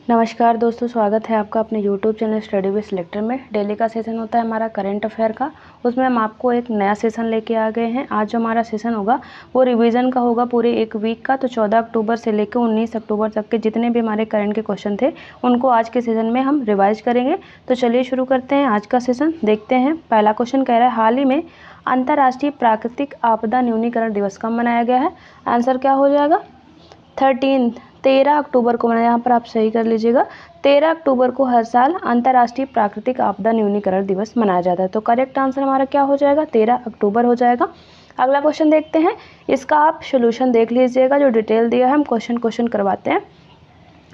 नमस्कार दोस्तों, स्वागत है आपका अपने YouTube channel study with selector में। डेली का सेशन होता है हमारा करंट अफेयर का, उसमें हम आपको एक नया सेशन लेके आ गए हैं। आज जो हमारा सेशन होगा वो रिवीजन का होगा पूरे एक वीक का। तो 14 अक्टूबर से लेकर 19 अक्टूबर तक के जितने भी हमारे करंट के क्वेश्चन थे उनको आज के सेशन में हम रिवाइज करेंगे। तो चलिए शुरू करते हैं आज का सेशन। देखते हैं, पहला क्वेश्चन कह रहा है हाल ही में अंतर्राष्ट्रीय प्राकृतिक आपदा न्यूनीकरण दिवस कब मनाया गया है। आंसर क्या हो जाएगा? 13 अक्टूबर को मनाया। यहाँ पर आप सही कर लीजिएगा, 13 अक्टूबर को हर साल अंतर्राष्ट्रीय प्राकृतिक आपदा न्यूनीकरण दिवस मनाया जाता है। तो करेक्ट आंसर हमारा क्या हो जाएगा? 13 अक्टूबर हो जाएगा। अगला क्वेश्चन देखते हैं, इसका आप सोल्यूशन देख लीजिएगा, जो डिटेल दिया है हम क्वेश्चन करवाते हैं।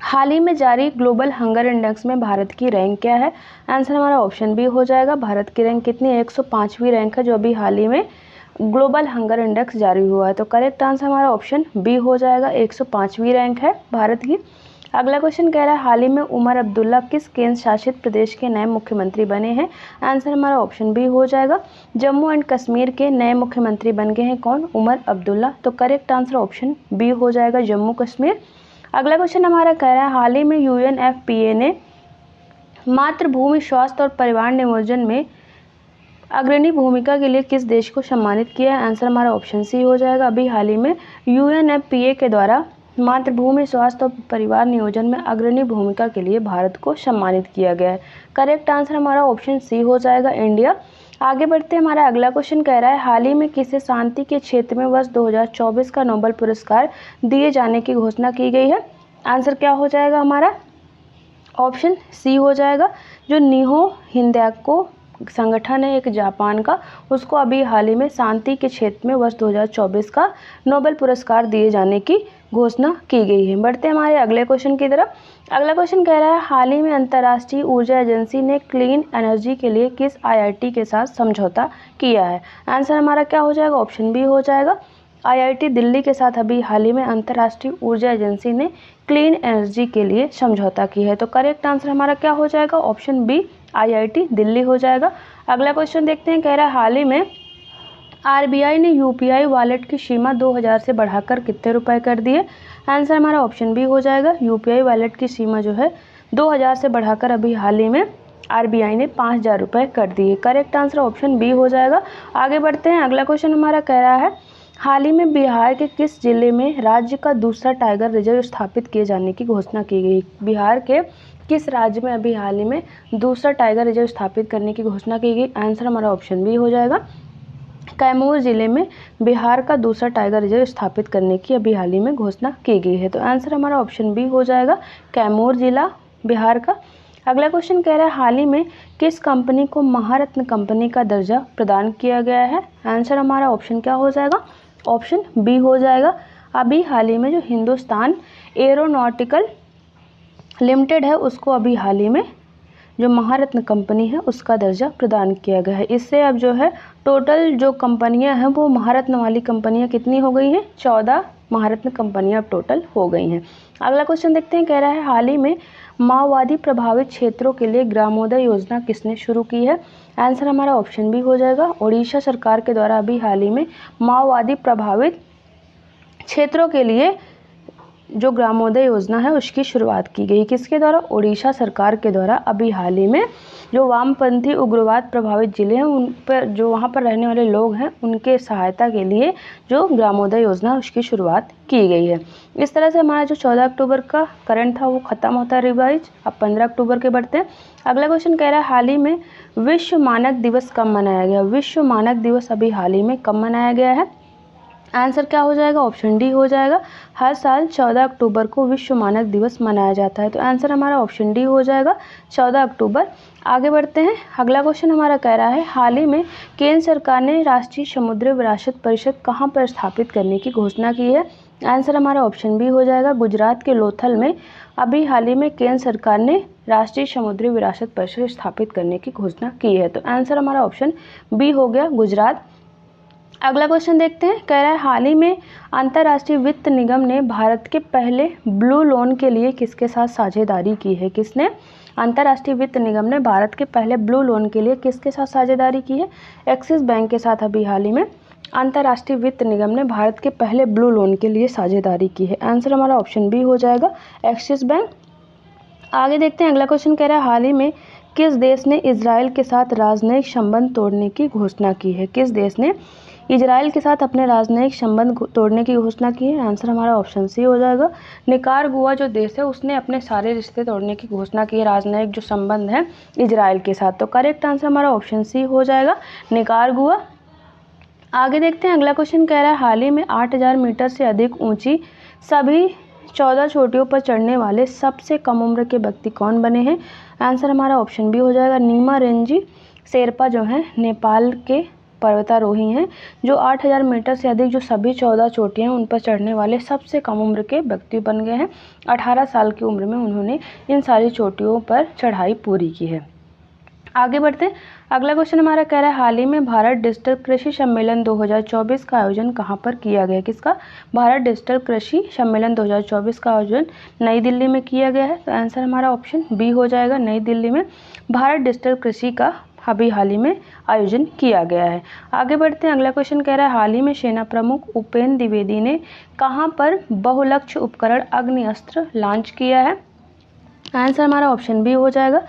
हाल ही में जारी ग्लोबल हंगर इंडेक्स में भारत की रैंक क्या है? आंसर हमारा ऑप्शन बी हो जाएगा। भारत की रैंक कितनी? 105वीं रैंक है, जो अभी हाल ही में ग्लोबल हंगर इंडेक्स जारी हुआ है। तो करेक्ट आंसर हमारा ऑप्शन बी हो जाएगा, 105वीं रैंक है भारत की। अगला क्वेश्चन कह रहा है हाल ही में उमर अब्दुल्ला किस केंद्र शासित प्रदेश के नए मुख्यमंत्री बने हैं? आंसर हमारा ऑप्शन बी हो जाएगा। जम्मू एंड कश्मीर के नए मुख्यमंत्री बन गए हैं कौन? उमर अब्दुल्ला। तो करेक्ट आंसर ऑप्शन बी हो जाएगा, जम्मू कश्मीर। अगला क्वेश्चन हमारा कह रहा है हाल ही में UNFPA ने मातृभूमि स्वास्थ्य और परिवार नियोजन में अग्रणी भूमिका के लिए किस देश को सम्मानित किया है? आंसर हमारा ऑप्शन सी हो जाएगा। अभी हाल ही में UNFPA के द्वारा मातृभूमि स्वास्थ्य और परिवार नियोजन में अग्रणी भूमिका के लिए भारत को सम्मानित किया गया है। करेक्ट आंसर हमारा ऑप्शन सी हो जाएगा, इंडिया। आगे बढ़ते हैं, हमारा अगला क्वेश्चन कह रहा है हाल ही में किसे शांति के क्षेत्र में वर्ष 2024 का नोबेल पुरस्कार दिए जाने की घोषणा की गई है? आंसर क्या हो जाएगा हमारा? ऑप्शन सी हो जाएगा। जो निहो हिंदाल्को संगठन है एक जापान का, उसको अभी हाल ही में शांति के क्षेत्र में वर्ष 2024 का नोबेल पुरस्कार दिए जाने की घोषणा की गई है। बढ़ते हैं हमारे अगले क्वेश्चन की तरफ। अगला क्वेश्चन कह रहा है हाल ही में अंतर्राष्ट्रीय ऊर्जा एजेंसी ने क्लीन एनर्जी के लिए किस IIT के साथ समझौता किया है? आंसर हमारा क्या हो जाएगा? ऑप्शन बी हो जाएगा। IIT दिल्ली के साथ अभी हाल ही में अंतर्राष्ट्रीय ऊर्जा एजेंसी ने क्लीन एनर्जी के लिए समझौता की है। तो करेक्ट आंसर हमारा क्या हो जाएगा? ऑप्शन बी, IIT दिल्ली हो जाएगा। अगला क्वेश्चन देखते हैं, कह रहा है हाल ही में RBI ने UPI वॉलेट की सीमा 2000 से बढ़ाकर कितने रुपए कर दिए? आंसर हमारा ऑप्शन बी हो जाएगा। UPI वॉलेट की सीमा जो है 2000 से बढ़ाकर अभी हाल ही में RBI ने 5000 रुपये कर दिए। करेक्ट आंसर ऑप्शन बी हो जाएगा। आगे बढ़ते हैं, अगला क्वेश्चन हमारा कह रहा है हाल ही में बिहार के किस जिले में राज्य का दूसरा टाइगर रिजर्व स्थापित किए जाने की घोषणा की गई? बिहार के किस राज्य में अभी हाल ही में दूसरा टाइगर रिजर्व स्थापित करने की घोषणा की गई? आंसर हमारा ऑप्शन बी हो जाएगा। कैमूर जिले में बिहार का दूसरा टाइगर रिजर्व स्थापित करने की अभी हाल ही में घोषणा की गई है। तो आंसर हमारा ऑप्शन बी हो जाएगा, कैमूर जिला बिहार का। अगला क्वेश्चन कह रहा है हाल ही में किस कंपनी को महारत्न कंपनी का दर्जा प्रदान किया गया है? आंसर हमारा ऑप्शन क्या हो जाएगा? ऑप्शन बी हो जाएगा। अभी हाल ही में जो हिंदुस्तान एरोनॉटिकल लिमिटेड है उसको अभी हाल ही में जो महारत्न कंपनी है उसका दर्जा प्रदान किया गया है। इससे अब जो है टोटल जो कंपनियां हैं वो महारत्न वाली कंपनियां कितनी हो गई हैं? 14 महारत्न कंपनियां अब टोटल हो गई हैं। अगला क्वेश्चन देखते हैं, कह रहा है हाल ही में माओवादी प्रभावित क्षेत्रों के लिए ग्रामोदय योजना किसने शुरू की है? आंसर हमारा ऑप्शन बी हो जाएगा। उड़ीसा सरकार के द्वारा अभी हाल ही में माओवादी प्रभावित क्षेत्रों के लिए जो ग्रामोदय योजना है उसकी शुरुआत की गई। किसके द्वारा? उड़ीसा सरकार के द्वारा अभी हाल ही में जो वामपंथी उग्रवाद प्रभावित जिले हैं उन पर, जो वहाँ पर रहने वाले लोग हैं, उनके सहायता के लिए जो ग्रामोदय योजना उसकी शुरुआत की गई है। इस तरह से हमारा जो 14 अक्टूबर का करंट था वो खत्म होता है रिवाइज। अब 15 अक्टूबर के बढ़ते हैं। अगला क्वेश्चन कह रहा है हाल ही में विश्व मानक दिवस कब मनाया गया? विश्व मानक दिवस अभी हाल ही में कब मनाया गया है? आंसर क्या हो जाएगा? ऑप्शन डी हो जाएगा। हर साल 14 अक्टूबर को विश्व मानक दिवस मनाया जाता है। तो आंसर हमारा ऑप्शन डी हो जाएगा, 14 अक्टूबर। आगे बढ़ते हैं, अगला क्वेश्चन हमारा कह रहा है हाल ही में केंद्र सरकार ने राष्ट्रीय समुद्री विरासत परिषद कहाँ पर स्थापित करने की घोषणा की है? आंसर हमारा ऑप्शन बी हो जाएगा। गुजरात के लोथल में अभी हाल ही में केंद्र सरकार ने राष्ट्रीय समुद्री विरासत परिषद स्थापित करने की घोषणा की है। तो आंसर हमारा ऑप्शन बी हो गया, गुजरात। अगला क्वेश्चन देखते हैं, कह रहा है हाल ही में अंतर्राष्ट्रीय वित्त निगम ने भारत के पहले ब्लू लोन के लिए किसके साथ साझेदारी की है? किसने? अंतर्राष्ट्रीय वित्त निगम ने भारत के पहले ब्लू लोन के लिए किसके साथ साझेदारी की है? एक्सिस बैंक के साथ अभी हाल ही में अंतर्राष्ट्रीय वित्त निगम ने भारत के पहले ब्लू लोन के लिए साझेदारी की है। आंसर हमारा ऑप्शन बी हो जाएगा, एक्सिस बैंक। आगे देखते हैं, अगला क्वेश्चन कह रहा है हाल ही में किस देश ने इजराइल के साथ राजनयिक संबंध तोड़ने की घोषणा की है? किस देश ने इजराइल के साथ अपने राजनयिक संबंध तोड़ने की घोषणा की है? आंसर हमारा ऑप्शन सी हो जाएगा। निकारागुआ जो देश है उसने अपने सारे रिश्ते तोड़ने की घोषणा की है, राजनयिक जो संबंध है इजराइल के साथ। तो करेक्ट आंसर हमारा ऑप्शन सी हो जाएगा, निकारागुआ। आगे देखते हैं, अगला क्वेश्चन कह रहा है हाल ही में 8000 मीटर से अधिक ऊंची सभी 14 चोटियों पर चढ़ने वाले सबसे कम उम्र के व्यक्ति कौन बने हैं? आंसर हमारा ऑप्शन बी हो जाएगा, नीमा रेंजी शेरपा जो हैं नेपाल के पर्वतारोही हैं, जो 8000 मीटर से अधिक जो सभी 14 चोटियाँ हैं उन पर चढ़ने वाले सबसे कम उम्र के व्यक्ति बन गए हैं। 18 साल की उम्र में उन्होंने इन सारी चोटियों पर चढ़ाई पूरी की है। आगे बढ़ते हैं, अगला क्वेश्चन हमारा कह रहा है हाल ही में भारत डिजिटल कृषि सम्मेलन 2024 का आयोजन कहाँ पर किया गया? किसका? भारत डिजिटल कृषि सम्मेलन 2024 का आयोजन नई दिल्ली में किया गया है। तो आंसर हमारा ऑप्शन बी हो जाएगा, नई दिल्ली में भारत डिजिटल कृषि का अभी हाल ही में आयोजन किया गया है। आगे बढ़ते हैं, अगला क्वेश्चन कह रहा है हाल ही में सेना प्रमुख उपेंद्र द्विवेदी ने कहाँ पर बहुलक्ष्य उपकरण अग्निअस्त्र लॉन्च किया है? आंसर हमारा ऑप्शन बी हो जाएगा,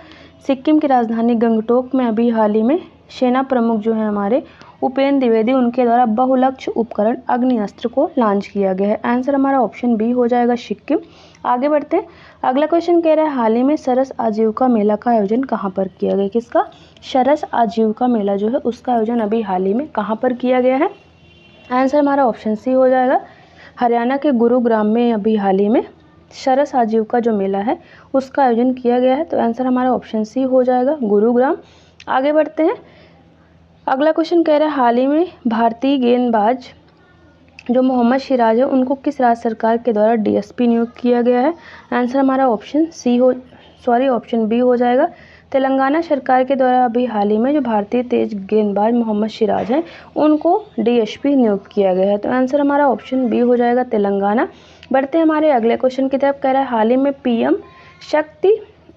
सिक्किम की राजधानी गंगटोक में अभी हाल ही में सेना प्रमुख जो है हमारे उपेंद्र द्विवेदी उनके द्वारा बहुलक्ष्य उपकरण अग्निअस्त्र को लॉन्च किया गया है। आंसर हमारा ऑप्शन बी हो जाएगा, सिक्किम। आगे बढ़ते हैं, अगला क्वेश्चन कह रहा है हाल ही में सरस आजीविका मेला का आयोजन कहाँ पर किया गया? किसका? सरस आजीविका मेला जो है उसका आयोजन अभी हाल ही में कहाँ पर किया गया है? आंसर हमारा ऑप्शन सी हो जाएगा, हरियाणा के गुरुग्राम में अभी हाल ही में सरस आजीविका जो मेला है उसका आयोजन किया गया है। तो आंसर हमारा ऑप्शन सी हो जाएगा, गुरुग्राम। आगे बढ़ते हैं, अगला क्वेश्चन कह रहा है हाल ही में भारतीय गेंदबाज जो मोहम्मद सिराज है उनको किस राज्य सरकार के द्वारा डीएसपी नियुक्त किया गया है? आंसर हमारा ऑप्शन बी हो जाएगा, तेलंगाना सरकार के द्वारा अभी हाल ही में जो भारतीय तेज गेंदबाज मोहम्मद सिराज हैं उनको डीएसपी नियुक्त किया गया है। तो आंसर हमारा ऑप्शन बी हो जाएगा, तेलंगाना। बढ़ते हैं हमारे अगले क्वेश्चन की तरफ, कह रहा है हाल ही में पीएम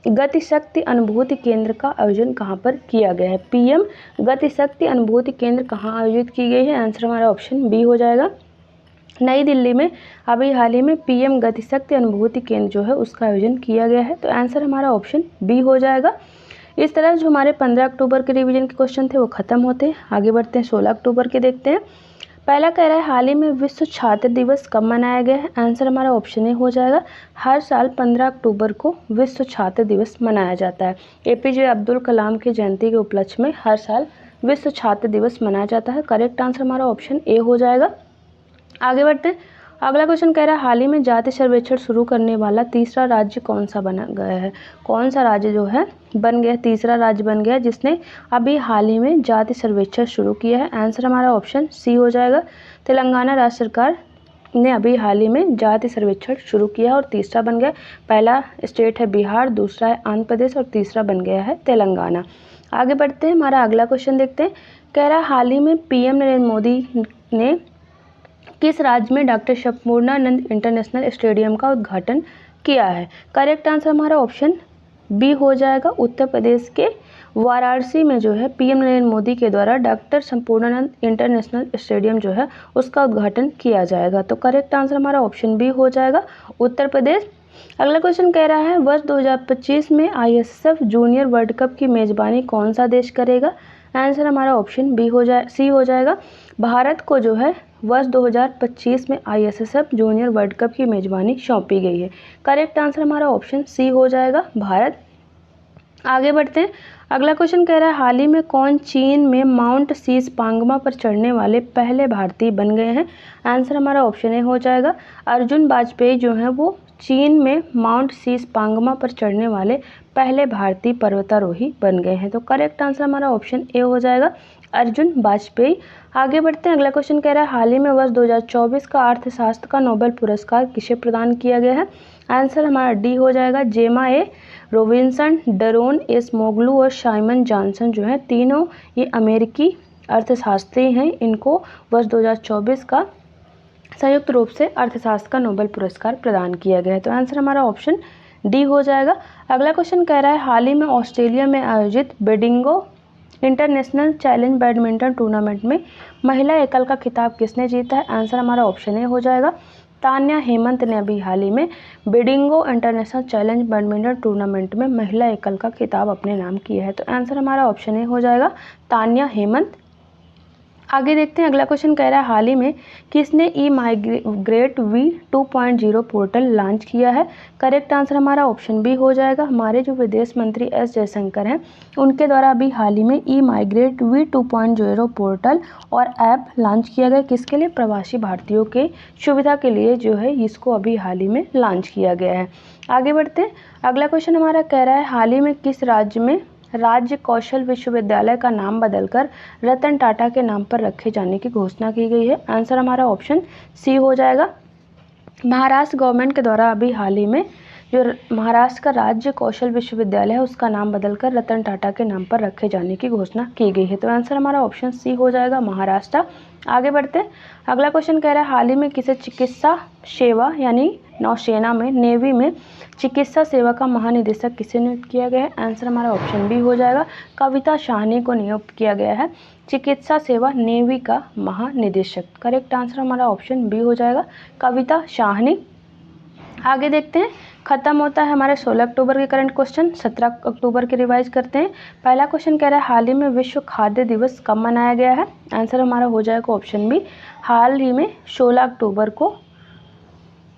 गति शक्ति अनुभूति केंद्र का आयोजन कहाँ पर किया गया है? पीएम गति शक्ति अनुभूति केंद्र कहाँ आयोजित की गई है? आंसर हमारा ऑप्शन बी हो जाएगा, नई दिल्ली में अभी हाल ही में पीएम गति शक्ति अनुभूति केंद्र जो है उसका आयोजन किया गया है। तो आंसर हमारा ऑप्शन बी हो जाएगा। इस तरह जो हमारे 15 अक्टूबर के रिवीजन के क्वेश्चन थे वो खत्म होते हैं। आगे बढ़ते हैं 16 अक्टूबर के देखते हैं। पहला कह रहा है हाल ही में विश्व छात्र दिवस कब मनाया गया है? आंसर हमारा ऑप्शन ए हो जाएगा, हर साल 15 अक्टूबर को विश्व छात्र दिवस मनाया जाता है। एपीजे अब्दुल कलाम की जयंती के उपलक्ष्य में हर साल विश्व छात्र दिवस मनाया जाता है। करेक्ट आंसर हमारा ऑप्शन ए हो जाएगा। आगे बढ़ते हैं, अगला क्वेश्चन कह रहा है हाल ही में जाति सर्वेक्षण शुरू करने वाला तीसरा राज्य कौन सा बना गया है? कौन सा राज्य जो है बन गया, तीसरा राज्य बन गया जिसने अभी हाल ही में जाति सर्वेक्षण शुरू किया है? आंसर हमारा ऑप्शन सी हो जाएगा, तेलंगाना राज्य सरकार ने अभी हाल ही में जाति सर्वेक्षण शुरू किया और तीसरा बन गया। पहला स्टेट है बिहार, दूसरा है आंध्र प्रदेश और तीसरा बन गया है तेलंगाना। आगे बढ़ते हैं, हमारा अगला क्वेश्चन देखते हैं। कह रहा है हाल ही में पीएम नरेंद्र मोदी ने किस राज्य में डॉक्टर संपूर्णानंद इंटरनेशनल स्टेडियम का उद्घाटन किया है? करेक्ट आंसर हमारा ऑप्शन बी हो जाएगा, उत्तर प्रदेश के वाराणसी में जो है पीएम नरेंद्र मोदी के द्वारा डॉक्टर संपूर्णानंद इंटरनेशनल स्टेडियम जो है उसका उद्घाटन किया जाएगा। तो करेक्ट आंसर हमारा ऑप्शन बी हो जाएगा, उत्तर प्रदेश। अगला क्वेश्चन कह रहा है वर्ष 2025 में आईएसएसएफ जूनियर वर्ल्ड कप की मेजबानी कौन सा देश करेगा? आंसर हमारा ऑप्शन सी हो जाएगा, भारत को जो है वर्ष 2025 में आईएसएसएफ जूनियर वर्ल्ड कप की मेजबानी सौंपी गई है। करेक्ट आंसर हमारा ऑप्शन सी हो जाएगा, भारत। आगे बढ़ते हैं, अगला क्वेश्चन कह रहा है हाल ही में कौन चीन में माउंट शीश पांगमा पर चढ़ने वाले पहले भारतीय बन गए हैं? आंसर हमारा ऑप्शन ए हो जाएगा, अर्जुन वाजपेयी जो है वो चीन में माउंट शीश पांगमा पर चढ़ने वाले पहले भारतीय पर्वतारोही बन गए हैं। तो करेक्ट आंसर हमारा ऑप्शन ए हो जाएगा, अर्जुन वाजपेयी। आगे बढ़ते हैं, अगला क्वेश्चन कह रहा है हाल ही में वर्ष 2024 का अर्थशास्त्र का नोबेल पुरस्कार किसे प्रदान किया गया है? आंसर हमारा डी हो जाएगा, जेमा ए रोबिन्सन, डरोन एसमोग्लू और साइमन जॉनसन जो हैं तीनों ये अमेरिकी अर्थशास्त्री हैं। इनको वर्ष 2024 का संयुक्त रूप से अर्थशास्त्र का नोबेल पुरस्कार प्रदान किया गया है। तो आंसर हमारा ऑप्शन डी हो जाएगा। अगला क्वेश्चन कह रहा है हाल ही में ऑस्ट्रेलिया में आयोजित बेडिंगो इंटरनेशनल चैलेंज बैडमिंटन टूर्नामेंट में महिला एकल का खिताब किसने जीता है? आंसर हमारा ऑप्शन ए हो जाएगा, तान्या हेमंत ने अभी हाल ही में बिडिंगो इंटरनेशनल चैलेंज बैडमिंटन टूर्नामेंट में महिला एकल का खिताब अपने नाम किया है। तो आंसर हमारा ऑप्शन ए हो जाएगा, तान्या हेमंत। आगे देखते हैं, अगला क्वेश्चन कह रहा है हाल ही में किसने ई माइग्रेट वी 2.0 पोर्टल लॉन्च किया है। करेक्ट आंसर हमारा ऑप्शन बी हो जाएगा, हमारे जो विदेश मंत्री एस जयशंकर हैं उनके द्वारा अभी हाल ही में ई माइग्रेट वी 2.0 पोर्टल और ऐप लॉन्च किया गया। किसके लिए? प्रवासी भारतीयों के सुविधा के लिए जो है इसको अभी हाल ही में लॉन्च किया गया है। आगे बढ़ते हैं, अगला क्वेश्चन हमारा कह रहा है हाल ही में किस राज्य में राज्य कौशल विश्वविद्यालय का नाम बदलकर रतन टाटा के नाम पर रखे जाने की घोषणा की गई है। आंसर हमारा ऑप्शन सी हो जाएगा, महाराष्ट्र गवर्नमेंट के द्वारा अभी हाल ही में जो महाराष्ट्र का राज्य कौशल विश्वविद्यालय है उसका नाम बदलकर रतन टाटा के नाम पर रखे जाने की घोषणा की गई है। तो आंसर हमारा ऑप्शन सी हो जाएगा, महाराष्ट्र। आगे बढ़ते हैं, अगला क्वेश्चन कह रहा है हाल ही में किसे चिकित्सा सेवा यानी नौसेना में नेवी में चिकित्सा सेवा का महानिदेशक किसे नियुक्त किया गया है। आंसर हमारा ऑप्शन बी हो जाएगा, कविता साहनी को नियुक्त किया गया है चिकित्सा सेवा नेवी का महानिदेशक। करेक्ट आंसर हमारा ऑप्शन बी हो जाएगा, कविता साहनी। आगे देखते हैं, खत्म होता है हमारे 16 अक्टूबर के करंट क्वेश्चन, 17 अक्टूबर के रिवाइज करते हैं। पहला क्वेश्चन कह रहा है हाल ही में विश्व खाद्य दिवस कब मनाया गया है। आंसर हमारा हो जाएगा ऑप्शन बी, हाल ही में 16 अक्टूबर को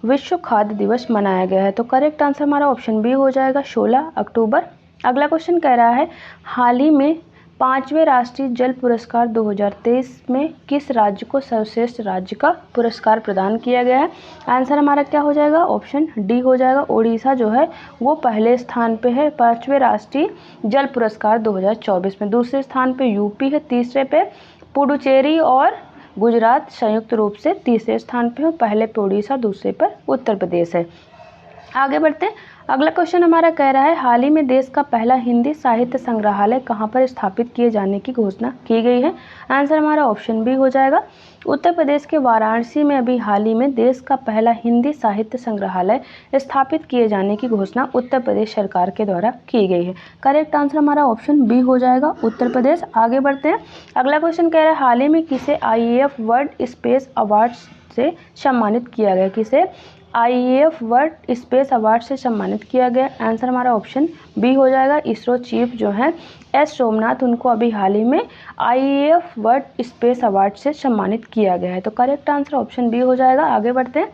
विश्व खाद्य दिवस मनाया गया है। तो करेक्ट आंसर हमारा ऑप्शन बी हो जाएगा, 16 अक्टूबर। अगला क्वेश्चन कह रहा है हाल ही में 5वें राष्ट्रीय जल पुरस्कार 2023 में किस राज्य को सर्वश्रेष्ठ राज्य का पुरस्कार प्रदान किया गया है। आंसर हमारा क्या हो जाएगा, ऑप्शन डी हो जाएगा, ओडिशा जो है वो पहले स्थान पे है 5वें राष्ट्रीय जल पुरस्कार 2024 में। दूसरे स्थान पे यूपी है, तीसरे पे पुडुचेरी और गुजरात संयुक्त रूप से तीसरे स्थान पे है, पहले पे ओडिशा, दूसरे पर उत्तर प्रदेश है। आगे बढ़ते हैं, अगला क्वेश्चन हमारा कह रहा है हाल ही में देश का पहला हिंदी साहित्य संग्रहालय कहां पर स्थापित किए जाने की घोषणा की गई है। आंसर हमारा ऑप्शन बी हो जाएगा, उत्तर प्रदेश के वाराणसी में अभी हाल ही में देश का पहला हिंदी साहित्य संग्रहालय स्थापित किए जाने की घोषणा उत्तर प्रदेश सरकार के द्वारा की गई है। करेक्ट आंसर हमारा ऑप्शन बी हो जाएगा, उत्तर प्रदेश। आगे बढ़ते हैं, अगला क्वेश्चन कह रहा है हाल ही में किसे IAF वर्ल्ड स्पेस अवार्ड से सम्मानित किया गया। किसे IAF वर्ल्ड स्पेस अवार्ड से सम्मानित किया गया। आंसर हमारा ऑप्शन बी हो जाएगा, इसरो चीफ जो हैं एस सोमनाथ, उनको अभी हाल ही में IAF वर्ल्ड स्पेस अवार्ड से सम्मानित किया गया है। तो करेक्ट आंसर ऑप्शन बी हो जाएगा। आगे बढ़ते हैं,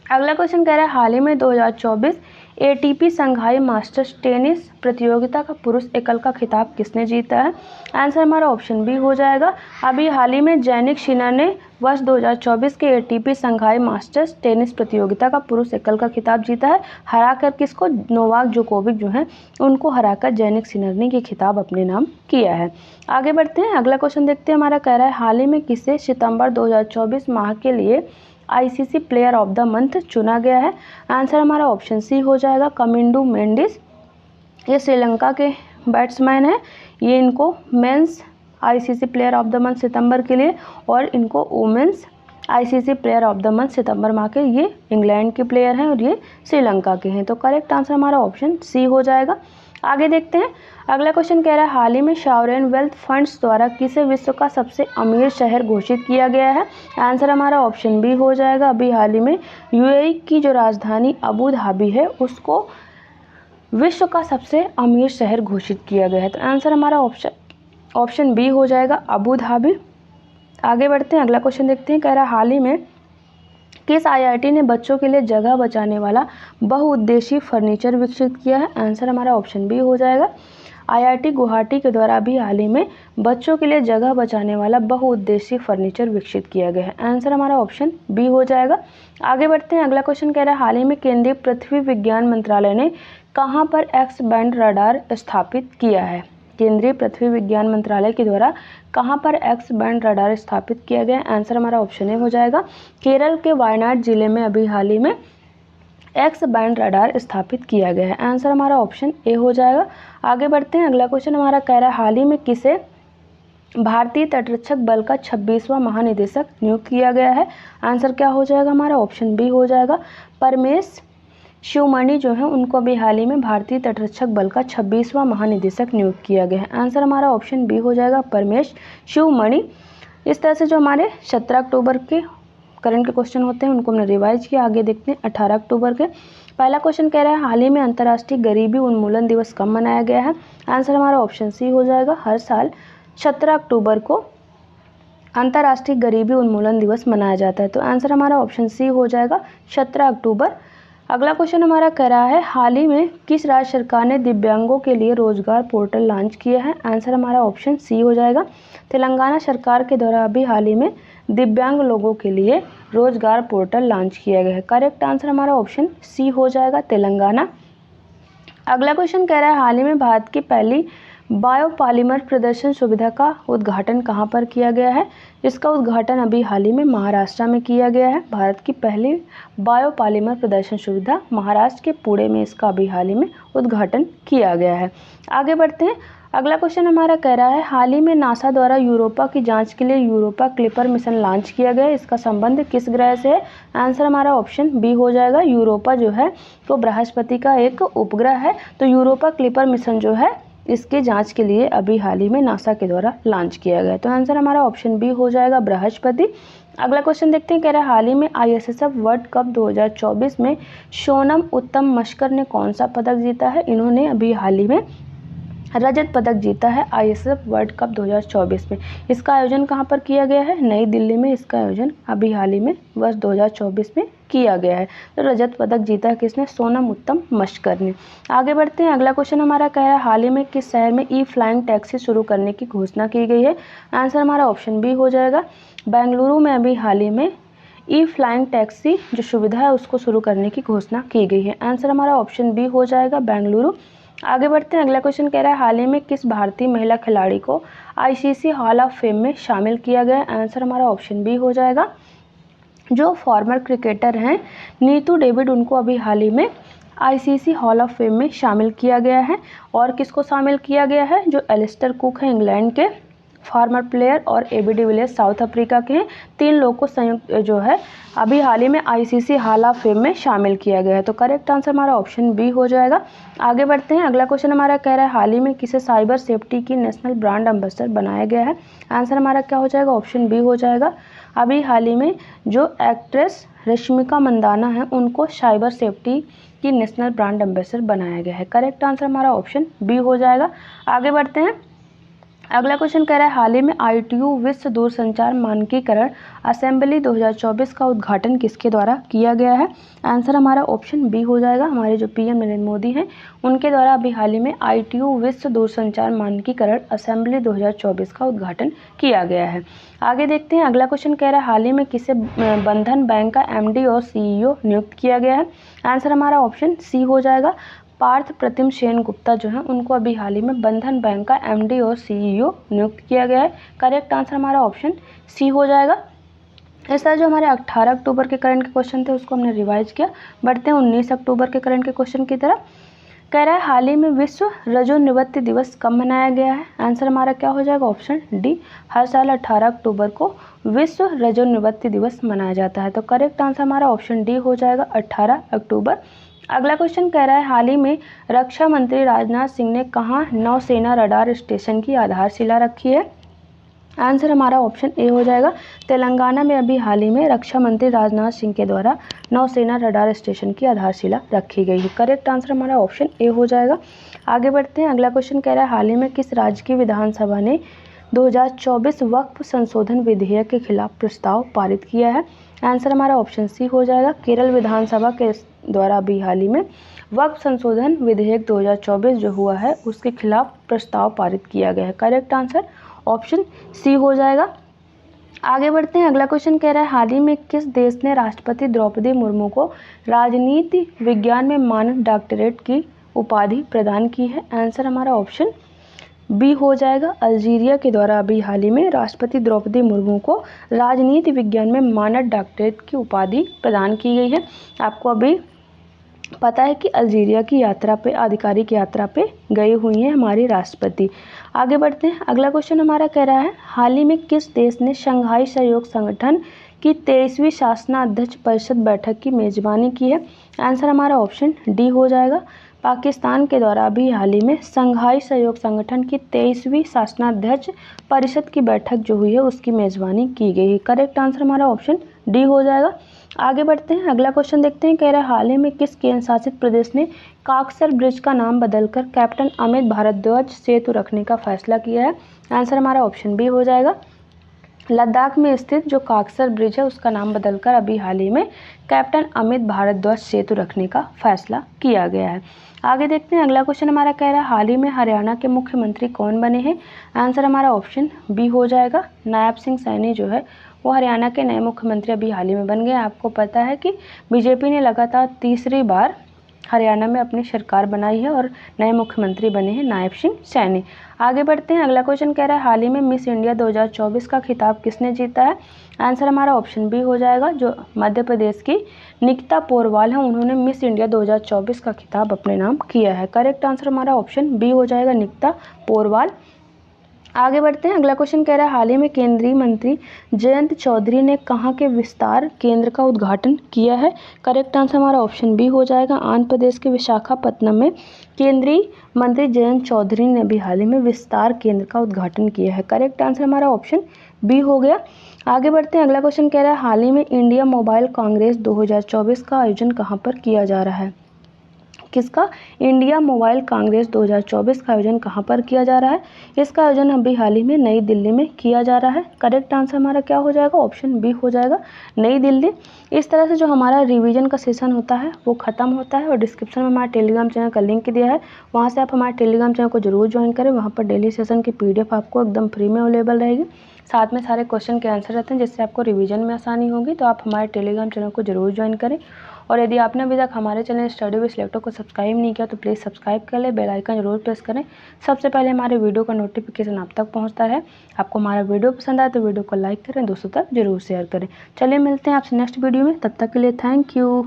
अगला क्वेश्चन कह रहा है हाल ही में 2024 ATP संघाई मास्टर्स टेनिस प्रतियोगिता का पुरुष एकल का खिताब किसने जीता है। आंसर हमारा ऑप्शन बी हो जाएगा, अभी हाल ही में जैनिक सिनर ने वर्ष 2024 के ATP संघाई मास्टर्स टेनिस प्रतियोगिता का पुरुष एकल का खिताब जीता है, हराकर किसको, नोवाक जोकोविक जो हैं उनको हराकर जैनिक सिनर ने ये खिताब अपने नाम किया है। आगे बढ़ते हैं, अगला क्वेश्चन देखते हैं, हमारा कह रहा है हाल ही में किसे सितंबर 2024 माह के लिए ICC player of the month चुना गया है। आंसर हमारा ऑप्शन सी हो जाएगा, कमिंडू मेंडिस। ये श्रीलंका के बैट्समैन हैं, ये इनको men's ICC player of the month सितंबर के लिए और इनको women's ICC player of the month सितंबर माह के, ये इंग्लैंड के प्लेयर हैं और ये श्रीलंका के हैं। तो करेक्ट आंसर हमारा ऑप्शन सी हो जाएगा। आगे देखते हैं, अगला क्वेश्चन कह रहा है हाल ही में सॉवरेन वेल्थ फंड्स द्वारा किसे विश्व का सबसे अमीर शहर घोषित किया गया है। आंसर हमारा ऑप्शन बी हो जाएगा, अभी हाल ही में UAE की जो राजधानी अबू धाबी है उसको विश्व का सबसे अमीर शहर घोषित किया गया है। तो आंसर हमारा ऑप्शन बी हो जाएगा, अबू धाबी। आगे बढ़ते हैं, अगला क्वेश्चन देखते हैं, कह रहा है हाल ही में किस IIT ने बच्चों के लिए जगह बचाने वाला बहुउद्देशीय फर्नीचर विकसित किया है। आंसर हमारा ऑप्शन बी हो जाएगा, IIT गुवाहाटी के द्वारा भी हाल ही में बच्चों के लिए जगह बचाने वाला बहुउद्देशीय फर्नीचर विकसित किया गया है। आंसर हमारा ऑप्शन बी हो जाएगा। आगे बढ़ते हैं, अगला क्वेश्चन कह रहा है हाल ही में केंद्रीय पृथ्वी विज्ञान मंत्रालय ने कहां पर एक्स बैंड रडार स्थापित किया है। केंद्रीय पृथ्वी विज्ञान मंत्रालय के द्वारा कहां पर एक्स बैंड रडार स्थापित किया गया। आंसर हमारा ऑप्शन ए हो जाएगा, केरल के वायनाड जिले में अभी हाल ही में एक्स बैंड रडार स्थापित किया गया है। आंसर हमारा ऑप्शन ए हो जाएगा। आगे बढ़ते हैं, अगला क्वेश्चन हमारा कह रहा है हाल ही में किसे भारतीय तटरक्षक बल का 26वां महानिदेशक नियुक्त किया गया है। आंसर क्या हो जाएगा, हमारा ऑप्शन बी हो जाएगा, परमेश शिवमणि जो है उनको अभी हाल ही में भारतीय तटरक्षक बल का 26वां महानिदेशक नियुक्त किया गया है। आंसर हमारा ऑप्शन बी हो जाएगा, परमेश शिवमणि। इस तरह से जो हमारे 17 अक्टूबर के करंट के क्वेश्चन होते हैं उनको हमने रिवाइज किया। आगे देखते हैं 18 अक्टूबर के। पहला क्वेश्चन कह रहा है हाल ही में अंतर्राष्ट्रीय गरीबी उन्मूलन दिवस कब मनाया गया है। आंसर हमारा ऑप्शन सी हो जाएगा, हर साल 17 अक्टूबर को अंतर्राष्ट्रीय गरीबी उन्मूलन दिवस मनाया जाता है। तो आंसर हमारा ऑप्शन सी हो जाएगा, 17 अक्टूबर। अगला क्वेश्चन हमारा कह रहा है हाल ही में किस राज्य सरकार ने दिव्यांगों के लिए रोजगार पोर्टल लॉन्च किया है। आंसर हमारा ऑप्शन सी हो जाएगा, तेलंगाना सरकार के द्वारा अभी हाल ही में दिव्यांग लोगों के लिए रोजगार पोर्टल लॉन्च किया गया है। करेक्ट आंसर हमारा ऑप्शन सी हो जाएगा, तेलंगाना। अगला क्वेश्चन कह रहा है हाल ही में भारत की पहली बायोपॉलीमर प्रदर्शन सुविधा का उद्घाटन कहाँ पर किया गया है। इसका उद्घाटन अभी हाल ही में महाराष्ट्र में किया गया है। भारत की पहली बायोपॉलीमर प्रदर्शन सुविधा महाराष्ट्र के पुणे में इसका अभी हाल ही में उद्घाटन किया गया है। आगे बढ़ते हैं। अगला क्वेश्चन हमारा कह रहा है हाल ही में नासा द्वारा यूरोपा की जांच के लिए यूरोपा क्लिपर मिशन लॉन्च किया गया है। इसका संबंध किस ग्रह से है। आंसर हमारा ऑप्शन बी हो जाएगा, यूरोपा जो है तो बृहस्पति का एक उपग्रह है। तो यूरोपा क्लिपर मिशन जो है इसके जांच के लिए अभी हाल ही में नासा के द्वारा लॉन्च किया गया है। तो आंसर हमारा ऑप्शन बी हो जाएगा, बृहस्पति। अगला क्वेश्चन देखते हैं, कह रहा है हाल ही में ISSF वर्ल्ड कप 2024 में सोनम उत्तम मस्कर ने कौन सा पदक जीता है। इन्होंने अभी हाल ही में रजत पदक जीता है ISSF वर्ल्ड कप 2024 में। इसका आयोजन कहाँ पर किया गया है, नई दिल्ली में इसका आयोजन अभी हाल ही में वर्ष 2024 में किया गया है। तो रजत पदक जीता है किसने, सोनम उत्तम मस्कर ने। आगे बढ़ते हैं। अगला क्वेश्चन हमारा कह रहा है हाल ही में किस शहर में ई फ्लाइंग टैक्सी शुरू करने की घोषणा की गई है। आंसर हमारा ऑप्शन बी हो जाएगा, बेंगलुरु में अभी हाल ही में ई फ्लाइंग टैक्सी जो सुविधा है उसको शुरू करने की घोषणा की गई है। आंसर हमारा ऑप्शन बी हो जाएगा, बेंगलुरु। आगे बढ़ते हैं। अगला क्वेश्चन कह रहा है हाल ही में किस भारतीय महिला खिलाड़ी को ICC हॉल ऑफ फेम में शामिल किया गया है। आंसर हमारा ऑप्शन बी हो जाएगा, जो फॉर्मर क्रिकेटर हैं नीतू डेविड, उनको अभी हाल ही में ICC हॉल ऑफ फेम में शामिल किया गया है। और किसको शामिल किया गया है, जो एलिस्टर कुक हैं इंग्लैंड के फॉर्मर प्लेयर और AB डिविलियर्स साउथ अफ्रीका के हैं। 3 लोग को संयुक्त जो है अभी हाल ही में ICC हॉल ऑफ फेम में शामिल किया गया है। तो करेक्ट आंसर हमारा ऑप्शन बी हो जाएगा। आगे बढ़ते हैं। अगला क्वेश्चन हमारा कह रहा है हाल ही में किसे साइबर सेफ्टी की नेशनल ब्रांड एम्बेसडर बनाया गया है। आंसर हमारा क्या हो जाएगा, ऑप्शन बी हो जाएगा। अभी हाल ही में जो एक्ट्रेस रश्मिका मंदाना है उनको साइबर सेफ्टी की नेशनल ब्रांड एम्बेसडर बनाया गया है। करेक्ट आंसर हमारा ऑप्शन बी हो जाएगा। आगे बढ़ते हैं। अगला क्वेश्चन कह रहा है हाल ही में ITU विश्व दूरसंचार मानकीकरण असेंबली 2024 का उद्घाटन किसके द्वारा किया गया है। आंसर हमारा ऑप्शन बी हो जाएगा, हमारे जो PM नरेंद्र मोदी हैं उनके द्वारा अभी हाल ही में ITU विश्व दूरसंचार मानकीकरण असेंबली 2024 का उद्घाटन किया गया है। आगे देखते हैं। अगला क्वेश्चन कह रहा है हाल ही में किसे बंधन बैंक का MD और CEO नियुक्त किया गया है। आंसर हमारा ऑप्शन सी हो जाएगा, पार्थ प्रतिम सेन गुप्ता जो है उनको अभी हाल ही में बंधन बैंक का MD और CEO नियुक्त किया गया है। करेक्ट आंसर हमारा ऑप्शन सी हो जाएगा। इस तरह जो हमारे 18 अक्टूबर के करंट के क्वेश्चन थे उसको हमने रिवाइज किया। बढ़ते हैं 19 अक्टूबर के करंट के क्वेश्चन की तरफ। कह रहा है हाल ही में विश्व रजोनिवृत्ति दिवस कब मनाया गया है। आंसर हमारा क्या हो जाएगा, ऑप्शन डी, हर साल 18 अक्टूबर को विश्व रजोनिवृत्ति दिवस मनाया जाता है। तो करेक्ट आंसर हमारा ऑप्शन डी हो जाएगा, 18 अक्टूबर। अगला क्वेश्चन कह रहा है हाल ही में रक्षा मंत्री राजनाथ सिंह ने कहाँ नौसेना रडार स्टेशन की आधारशिला रखी है। आंसर हमारा ऑप्शन ए हो जाएगा, तेलंगाना में अभी हाल ही में रक्षा मंत्री राजनाथ सिंह के द्वारा नौसेना रडार स्टेशन की आधारशिला रखी गई है। करेक्ट आंसर हमारा ऑप्शन ए हो जाएगा। आगे बढ़ते हैं। अगला क्वेश्चन कह रहा है हाल ही में किस राज्य की विधानसभा ने 2024 वक्फ संशोधन विधेयक के खिलाफ प्रस्ताव पारित किया है। आंसर हमारा ऑप्शन सी हो जाएगा, केरल विधानसभा के द्वारा अभी हाल ही में वक्फ संशोधन विधेयक 2024 जो हुआ है उसके खिलाफ प्रस्ताव पारित किया गया है। करेक्ट आंसर ऑप्शन सी हो जाएगा। आगे बढ़ते हैं। अगला क्वेश्चन कह रहा है हाल ही में किस देश ने राष्ट्रपति द्रौपदी मुर्मू को राजनीति विज्ञान में मानद डॉक्टरेट की उपाधि प्रदान की है। आंसर हमारा ऑप्शन बी हो जाएगा, अल्जीरिया के द्वारा अभी हाल ही में राष्ट्रपति द्रौपदी मुर्मू को राजनीति विज्ञान में मानद डॉक्टरेट की उपाधि प्रदान की गई है। आपको अभी पता है कि अल्जीरिया की यात्रा पे, आधिकारिक यात्रा पे गई हुई हैं हमारी राष्ट्रपति। आगे बढ़ते हैं। अगला क्वेश्चन हमारा कह रहा है हाल ही में किस देश ने शंघाई सहयोग संगठन की 23वीं शासनाध्यक्ष परिषद बैठक की मेजबानी की है। आंसर हमारा ऑप्शन डी हो जाएगा, पाकिस्तान के द्वारा अभी हाल ही में संघाई सहयोग संगठन की 23वीं शासनाध्यक्ष परिषद की बैठक जो हुई है उसकी मेज़बानी की गई है। करेक्ट आंसर हमारा ऑप्शन डी हो जाएगा। आगे बढ़ते हैं, अगला क्वेश्चन देखते हैं। कह रहा है हाल ही में किस केंद्र शासित प्रदेश ने काकसर ब्रिज का नाम बदलकर कैप्टन अमित भारद्वाज सेतु रखने का फैसला किया है। आंसर हमारा ऑप्शन बी हो जाएगा। लद्दाख में स्थित जो काकसर ब्रिज है उसका नाम बदलकर अभी हाल ही में कैप्टन अमित भारद्वाज सेतु रखने का फैसला किया गया है। आगे देखते हैं, अगला क्वेश्चन हमारा कह रहा है हाल ही में हरियाणा के मुख्यमंत्री कौन बने हैं। आंसर हमारा ऑप्शन बी हो जाएगा। नायब सिंह सैनी जो है वो हरियाणा के नए मुख्यमंत्री अभी हाल ही में बन गए। आपको पता है कि बीजेपी ने लगातार तीसरी बार हरियाणा में अपनी सरकार बनाई है और नए मुख्यमंत्री बने हैं नायब सिंह सैनी। आगे बढ़ते हैं, अगला क्वेश्चन कह रहा है हाल ही में मिस इंडिया 2024 का खिताब किसने जीता है। आंसर हमारा ऑप्शन बी हो जाएगा। जो मध्य प्रदेश की निकिता पोरवाल है उन्होंने मिस इंडिया 2024 का खिताब अपने नाम किया है। करेक्ट आंसर हमारा ऑप्शन बी हो जाएगा, निकिता पोरवाल। आगे बढ़ते हैं, अगला क्वेश्चन कह रहा है हाल ही में केंद्रीय मंत्री जयंत चौधरी ने कहाँ के विस्तार केंद्र का उद्घाटन किया है। करेक्ट आंसर हमारा ऑप्शन बी हो जाएगा। आंध्र प्रदेश के विशाखापत्तनम में केंद्रीय मंत्री जयंत चौधरी ने भी हाल ही में विस्तार केंद्र का उद्घाटन किया है। करेक्ट आंसर हमारा ऑप्शन बी हो गया। आगे बढ़ते हैं, अगला क्वेश्चन कह रहा है हाल ही में इंडिया मोबाइल कांग्रेस 2024 का आयोजन कहाँ पर किया जा रहा है। किसका? इंडिया मोबाइल कांग्रेस 2024 का आयोजन कहाँ पर किया जा रहा है। इसका आयोजन अभी हाल ही में नई दिल्ली में किया जा रहा है। करेक्ट आंसर हमारा क्या हो जाएगा, ऑप्शन बी हो जाएगा, नई दिल्ली। इस तरह से जो हमारा रिवीजन का सेशन होता है वो ख़त्म होता है और डिस्क्रिप्शन में हमारे टेलीग्राम चैनल का लिंक दिया है, वहाँ से आप हमारे टेलीग्राम चैनल को जरूर ज्वाइन करें। वहाँ पर डेली सेशन की PDF आपको एकदम फ्री में अवेलेबल रहेगी। साथ में सारे क्वेश्चन के आंसर रहते हैं जिससे आपको रिवीजन में आसानी होगी। तो आप हमारे टेलीग्राम चैनल को जरूर ज्वाइन करें। और यदि आपने अभी तक हमारे चैनल स्टडी विद सिलेक्टर को सब्सक्राइब नहीं किया तो प्लीज़ सब्सक्राइब कर ले, बेल आइकन जरूर प्रेस करें, सबसे पहले हमारे वीडियो का नोटिफिकेशन आप तक पहुंचता रहे। आपको हमारा वीडियो पसंद आए तो वीडियो को लाइक करें, दोस्तों तक जरूर शेयर करें। चलिए मिलते हैं आपसे नेक्स्ट वीडियो में, तब तक के लिए थैंक यू।